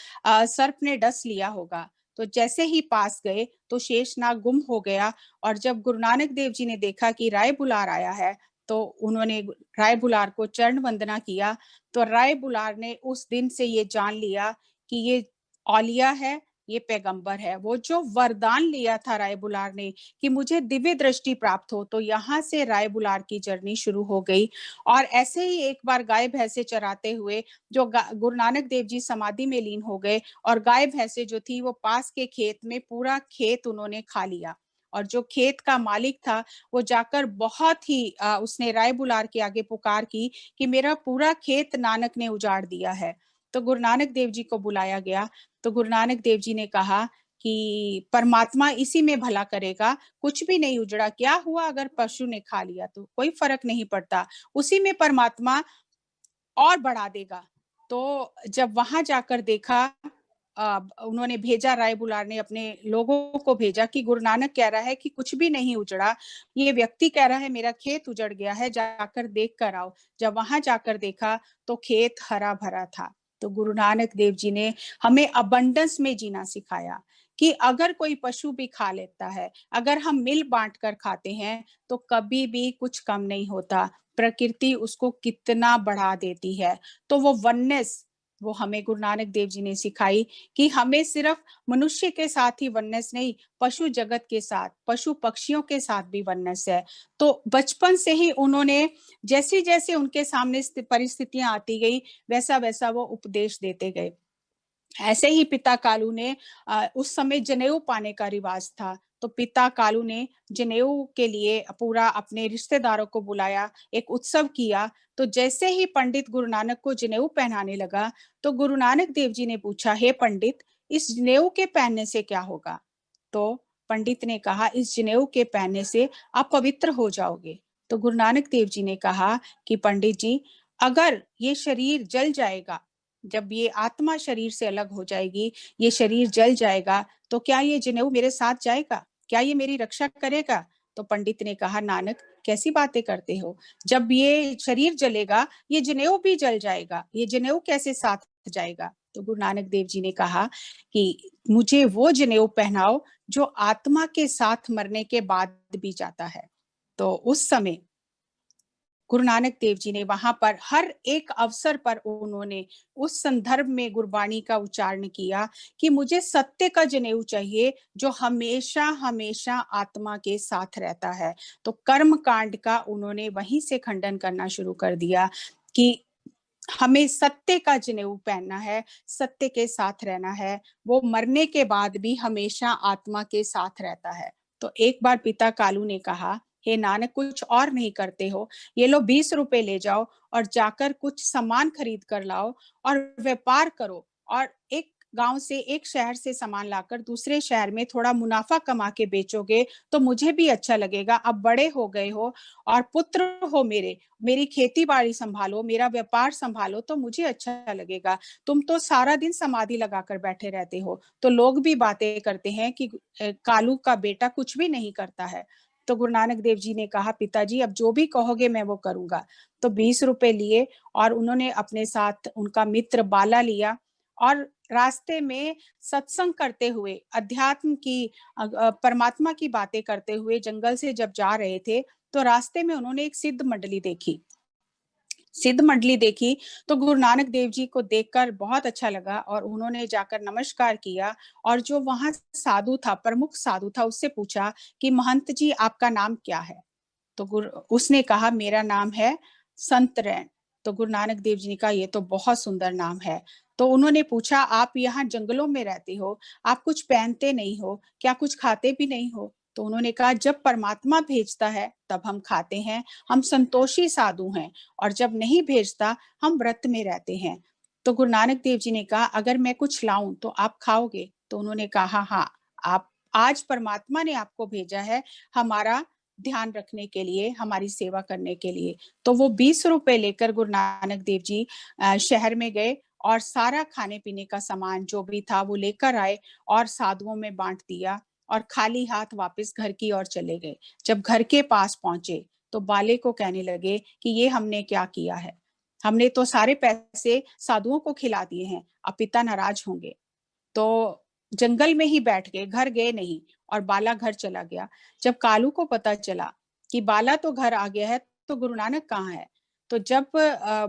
सर्प ने डस लिया होगा। तो जैसे ही पास गए तो शेषनाग गुम हो गया। और जब गुरु नानक देव जी ने देखा कि राय बुलार आया है तो उन्होंने राय बुलार को चरण वंदना किया। तो राय बुलार ने उस दिन से ये जान लिया कि ये औलिया है, ये पैगंबर है। वो जो वरदान लिया था राय बुलार ने कि मुझे दिव्य दृष्टि प्राप्त हो, तो यहाँ से राय बुलार की जर्नी शुरू हो गई। और ऐसे ही एक बार गाय भैंसे चराते हुए जो गुरु नानक देव जी समाधि में लीन हो गए, और गाय भैंसे जो थी वो पास के खेत में पूरा खेत उन्होंने खा लिया। और जो खेत का मालिक था वो जाकर बहुत ही उसने राय बुलार के आगे पुकार की कि मेरा पूरा खेत नानक ने उजाड़ दिया है। तो गुरु नानक देव जी को बुलाया गया। तो गुरु नानक देव जी ने कहा कि परमात्मा इसी में भला करेगा, कुछ भी नहीं उजड़ा, क्या हुआ अगर पशु ने खा लिया तो कोई फर्क नहीं पड़ता, उसी में परमात्मा और बढ़ा देगा। तो जब वहां जाकर देखा, उन्होंने भेजा, राय बुलार ने अपने लोगों को भेजा कि गुरु नानक कह रहा है कि कुछ भी नहीं उजड़ा, ये व्यक्ति कह रहा है मेरा खेत उजड़ गया है, जाकर देख कर आओ। जब वहां जाकर देखा तो खेत हरा भरा था। तो गुरु नानक देव जी ने हमें अबंडेंस में जीना सिखाया कि अगर कोई पशु भी खा लेता है, अगर हम मिल बांट कर खाते हैं तो कभी भी कुछ कम नहीं होता, प्रकृति उसको कितना बढ़ा देती है। तो वो वननेस, वो हमें गुरु नानक देव जी ने सिखाई कि हमें सिर्फ मनुष्य के साथ ही वननेस नहीं, पशु जगत के साथ, पशु पक्षियों के साथ भी वननेस है। तो बचपन से ही उन्होंने जैसे जैसे उनके सामने परिस्थितियां आती गई वैसा वैसा वो उपदेश देते गए। ऐसे ही पिता कालू ने उस समय जनेऊ पाने का रिवाज था, तो पिता कालू ने जनेऊ के लिए पूरा अपने रिश्तेदारों को बुलाया, एक उत्सव किया। तो जैसे ही पंडित गुरु नानक को जनेऊ पहनाने लगा तो गुरु नानक देव जी ने पूछा, हे पंडित, इस जनेऊ के पहनने से क्या होगा? तो पंडित ने कहा, इस जनेऊ के पहनने से आप पवित्र हो जाओगे। तो गुरु नानक देव जी ने कहा कि पंडित जी, अगर ये शरीर जल जाएगा, जब ये आत्मा शरीर से अलग हो जाएगी, ये शरीर जल जाएगा, तो क्या ये जनेऊ मेरे साथ जाएगा? क्या ये मेरी रक्षा करेगा? तो पंडित ने कहा, नानक कैसी बातें करते हो, जब ये शरीर जलेगा ये जनेऊ भी जल जाएगा, ये जनेऊ कैसे साथ जाएगा? तो गुरु नानक देव जी ने कहा कि मुझे वो जनेऊ पहनाओ जो आत्मा के साथ मरने के बाद भी जाता है। तो उस समय गुरु नानक देव जी ने वहां पर हर एक अवसर पर उन्होंने उस संदर्भ में गुरबाणी का उच्चारण किया कि मुझे सत्य का जनेऊ चाहिए जो हमेशा हमेशा आत्मा के साथ रहता है। तो कर्म कांड का उन्होंने वहीं से खंडन करना शुरू कर दिया कि हमें सत्य का जनेऊ पहनना है, सत्य के साथ रहना है, वो मरने के बाद भी हमेशा आत्मा के साथ रहता है। तो एक बार पिता कालू ने कहा, हे नानक, कुछ और नहीं करते हो, ये लो 20 रुपए ले जाओ और जाकर कुछ सामान खरीद कर लाओ और व्यापार करो, और एक गांव से, एक शहर से सामान लाकर दूसरे शहर में थोड़ा मुनाफा कमा के बेचोगे तो मुझे भी अच्छा लगेगा। अब बड़े हो गए हो और पुत्र हो मेरे, मेरी खेती बाड़ी संभालो, मेरा व्यापार संभालो तो मुझे अच्छा लगेगा। तुम तो सारा दिन समाधि लगाकर बैठे रहते हो, तो लोग भी बातें करते हैं कि कालू का बेटा कुछ भी नहीं करता है। तो गुरु नानक देव जी ने कहा, पिताजी अब जो भी कहोगे मैं वो करूंगा। तो 20 रुपए लिए और उन्होंने अपने साथ उनका मित्र बाला लिया, और रास्ते में सत्संग करते हुए, अध्यात्म की, परमात्मा की बातें करते हुए जंगल से जब जा रहे थे तो रास्ते में उन्होंने एक सिद्ध मंडली देखी। सिद्ध मंडली देखी तो गुरु नानक देव जी को देखकर बहुत अच्छा लगा और उन्होंने जाकर नमस्कार किया। और जो वहां साधु था, प्रमुख साधु था, उससे पूछा कि महंत जी आपका नाम क्या है? तो उसने कहा मेरा नाम है संत रैन। तो गुरु नानक देव जी ने कहा ये तो बहुत सुंदर नाम है। तो उन्होंने पूछा आप यहाँ जंगलों में रहते हो, आप कुछ पहनते नहीं हो, क्या कुछ खाते भी नहीं हो? तो उन्होंने कहा जब परमात्मा भेजता है तब हम खाते हैं, हम संतोषी साधु हैं, और जब नहीं भेजता हम व्रत में रहते हैं। तो गुरु नानक देव जी ने कहा अगर मैं कुछ लाऊं तो आप खाओगे? तो उन्होंने कहा हाँ, आप आज परमात्मा ने आपको भेजा है हमारा ध्यान रखने के लिए, हमारी सेवा करने के लिए। तो वो 20 रुपए लेकर गुरु नानक देव जी शहर में गए और सारा खाने पीने का सामान जो भी था वो लेकर आए और साधुओं में बांट दिया और खाली हाथ वापस घर की ओर चले गए। जब घर के पास पहुंचे तो बाले को कहने लगे कि ये हमने क्या किया है, हमने तो सारे पैसे साधुओं को खिला दिए हैं, अब पिता नाराज होंगे। तो जंगल में ही बैठ गए, घर गए नहीं, और बाला घर चला गया। जब कालू को पता चला कि बाला तो घर आ गया है तो गुरु नानक कहाँ है, तो जब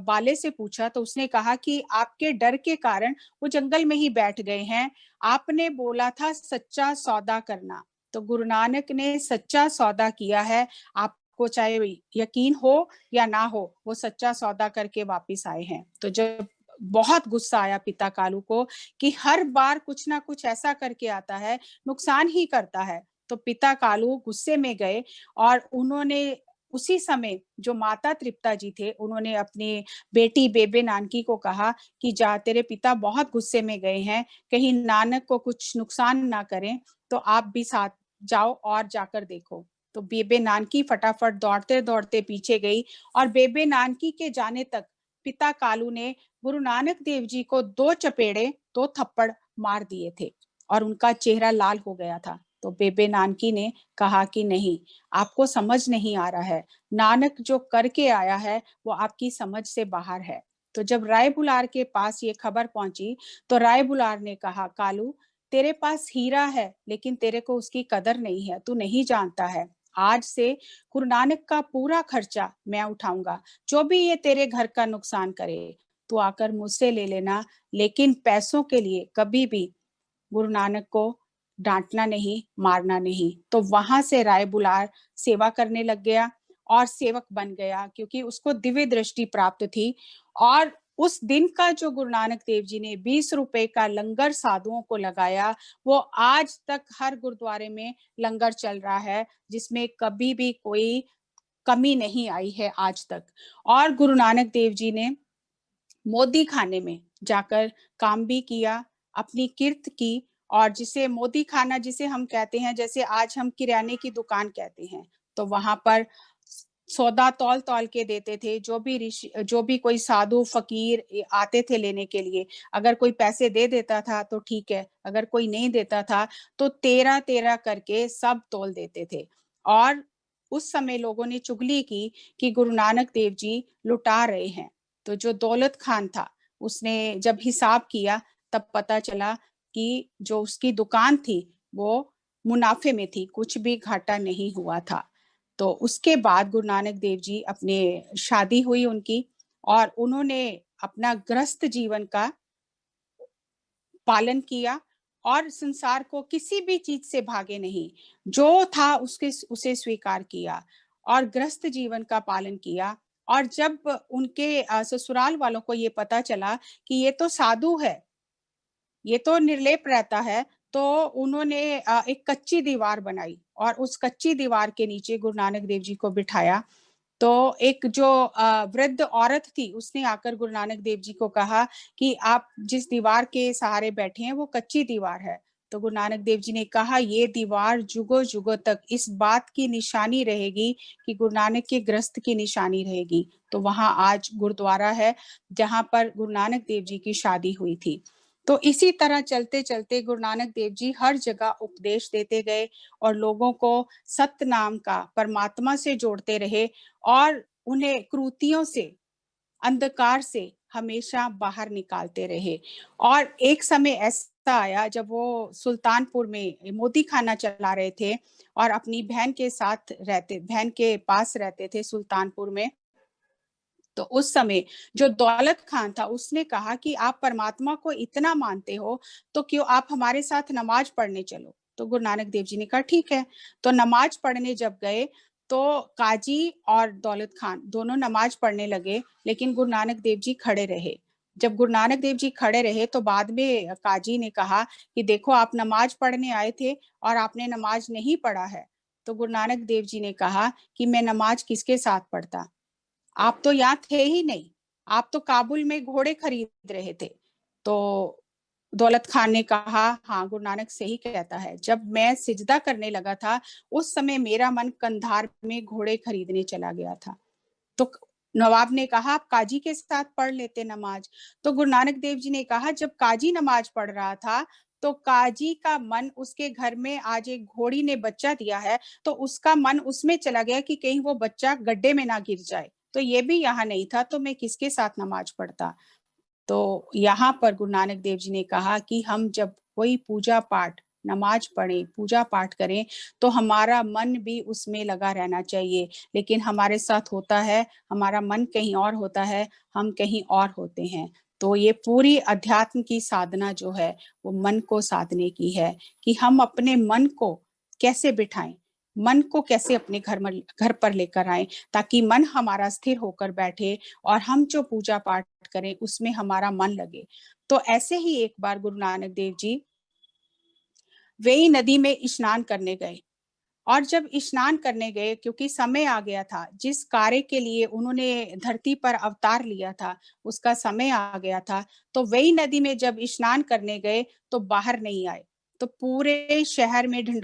बाले से पूछा तो उसने कहा कि आपके डर के कारण वो जंगल में ही बैठ गए हैं, आपने बोला था सच्चा सौदा करना। तो गुरु नानक ने सच्चा सौदा किया है, आपको चाहे यकीन हो या ना हो, वो सच्चा सौदा करके वापिस आए हैं। तो जब बहुत गुस्सा आया पिता कालू को कि हर बार कुछ ना कुछ ऐसा करके आता है, नुकसान ही करता है, तो पिता कालू गुस्से में गए और उन्होंने उसी समय जो माता तृप्ता जी थे उन्होंने अपनी बेटी बेबे नानकी को कहा कि जा, तेरे पिता बहुत गुस्से में गए हैं, कहीं नानक को कुछ नुकसान ना करें, तो आप भी साथ जाओ और जाकर देखो। तो बेबे नानकी फटाफट दौड़ते दौड़ते पीछे गई और बेबे नानकी के जाने तक पिता कालू ने गुरु नानक देव जी को 2 चपेड़े 2 थप्पड़ मार दिए थे और उनका चेहरा लाल हो गया था। तो बेबे नानकी ने कहा कि नहीं, आपको समझ नहीं आ रहा है, नानक जो करके आया है वो आपकी समझ से बाहर है। तो जब राय बुलार के पास ये खबर पहुंची तो राय बुलार ने कहा कालू, तेरे पास हीरा है लेकिन तेरे को उसकी कदर नहीं है, तू नहीं जानता है, आज से गुरु नानक का पूरा खर्चा मैं उठाऊंगा, जो भी ये तेरे घर का नुकसान करे तू आकर मुझसे ले लेना, लेकिन पैसों के लिए कभी भी गुरु नानक को डांटना नहीं, मारना नहीं। तो वहां से राय बुलार सेवा करने लग गया और सेवक बन गया, क्योंकि उसको दिव्य दृष्टि प्राप्त थी। और उस दिन का जो गुरु नानक देव जी ने 20 रुपए का लंगर साधुओं को लगाया, वो आज तक हर गुरुद्वारे में लंगर चल रहा है, जिसमें कभी भी कोई कमी नहीं आई है आज तक। और गुरु नानक देव जी ने मोदी खाने में जाकर काम भी किया, अपनी किर्त की, और जिसे मोदी खाना जिसे हम कहते हैं, जैसे आज हम किराने की दुकान कहते हैं, तो वहां पर सौदा तौल तौल के देते थे। जो भी कोई साधु फकीर आते थे लेने के लिए, अगर कोई पैसे दे देता था तो ठीक है, अगर कोई नहीं देता था तो 13-13 करके सब तौल देते थे। और उस समय लोगों ने चुगली की कि गुरु नानक देव जी लुटा रहे हैं। तो जो दौलत खान था उसने जब हिसाब किया तब पता चला कि जो उसकी दुकान थी वो मुनाफे में थी, कुछ भी घाटा नहीं हुआ था। तो उसके बाद गुरु नानक देव जी अपने शादी हुई उनकी, और उन्होंने अपना गृहस्थ जीवन का पालन किया और संसार को किसी भी चीज से भागे नहीं, जो था उसे स्वीकार किया और गृहस्थ जीवन का पालन किया। और जब उनके ससुराल वालों को ये पता चला कि ये तो साधु है, ये तो निर्लेप रहता है, तो उन्होंने एक कच्ची दीवार बनाई और उस कच्ची दीवार के नीचे गुरु नानक देव जी को बिठाया। तो एक जो वृद्ध औरत थी उसने आकर गुरु नानक देव जी को कहा कि आप जिस दीवार के सहारे बैठे हैं वो कच्ची दीवार है। तो गुरु नानक देव जी ने कहा ये दीवार जुगों जुगों तक इस बात की निशानी रहेगी कि गुरु नानक के गृहस्थ की निशानी रहेगी। तो वहां आज गुरुद्वारा है जहां पर गुरु नानक देव जी की शादी हुई थी। तो इसी तरह चलते चलते गुरु नानक देव जी हर जगह उपदेश देते गए और लोगों को सत्य नाम का, परमात्मा से जोड़ते रहे और उन्हें क्रूतियों से, अंधकार से हमेशा बाहर निकालते रहे। और एक समय ऐसा आया जब वो सुल्तानपुर में मोदी खाना चला रहे थे और अपनी बहन के पास रहते थे सुल्तानपुर में। तो उस समय जो दौलत खान था उसने कहा कि आप परमात्मा को इतना मानते हो तो क्यों आप हमारे साथ नमाज पढ़ने चलो। तो गुरु नानक देव जी ने कहा ठीक है। तो नमाज पढ़ने जब गए तो काजी और दौलत खान दोनों नमाज पढ़ने लगे, लेकिन गुरु नानक देव जी खड़े रहे। जब गुरु नानक देव जी खड़े रहे तो बाद में काजी ने कहा कि देखो आप नमाज पढ़ने आए थे और आपने नमाज नहीं पढ़ा है। तो गुरु नानक देव जी ने कहा कि मैं नमाज किसके साथ पढ़ता, आप तो यहाँ थे ही नहीं, आप तो काबुल में घोड़े खरीद रहे थे। तो दौलत खान ने कहा हाँ गुरु नानक सही कहता है, जब मैं सिजदा करने लगा था उस समय मेरा मन कंधार में घोड़े खरीदने चला गया था। तो नवाब ने कहा आप काजी के साथ पढ़ लेते नमाज। तो गुरु नानक देव जी ने कहा जब काजी नमाज पढ़ रहा था तो काजी का मन उसके घर में आज एक घोड़ी ने बच्चा दिया है तो उसका मन उसमें चला गया कि कहीं वो बच्चा गड्ढे में ना गिर जाए, तो ये भी यहाँ नहीं था तो मैं किसके साथ नमाज पढ़ता। तो यहाँ पर गुरु नानक देव जी ने कहा कि हम जब कोई पूजा पाठ नमाज पढ़े पूजा पाठ करें तो हमारा मन भी उसमें लगा रहना चाहिए, लेकिन हमारे साथ होता है हमारा मन कहीं और होता है, हम कहीं और होते हैं। तो ये पूरी अध्यात्म की साधना जो है वो मन को साधने की है कि हम अपने मन को कैसे बिठाएं, मन को कैसे अपने घर पर लेकर आए ताकि मन हमारा स्थिर होकर बैठे और हम जो पूजा पाठ करें उसमें हमारा मन लगे। तो ऐसे ही एक बार गुरु नानक देव जी वेई नदी में स्नान करने गए और जब स्नान करने गए क्योंकि समय आ गया था, जिस कार्य के लिए उन्होंने धरती पर अवतार लिया था उसका समय आ गया था। तो वेई नदी में जब स्नान करने गए तो बाहर नहीं आए, तो पूरे शहर में ढिंडोरा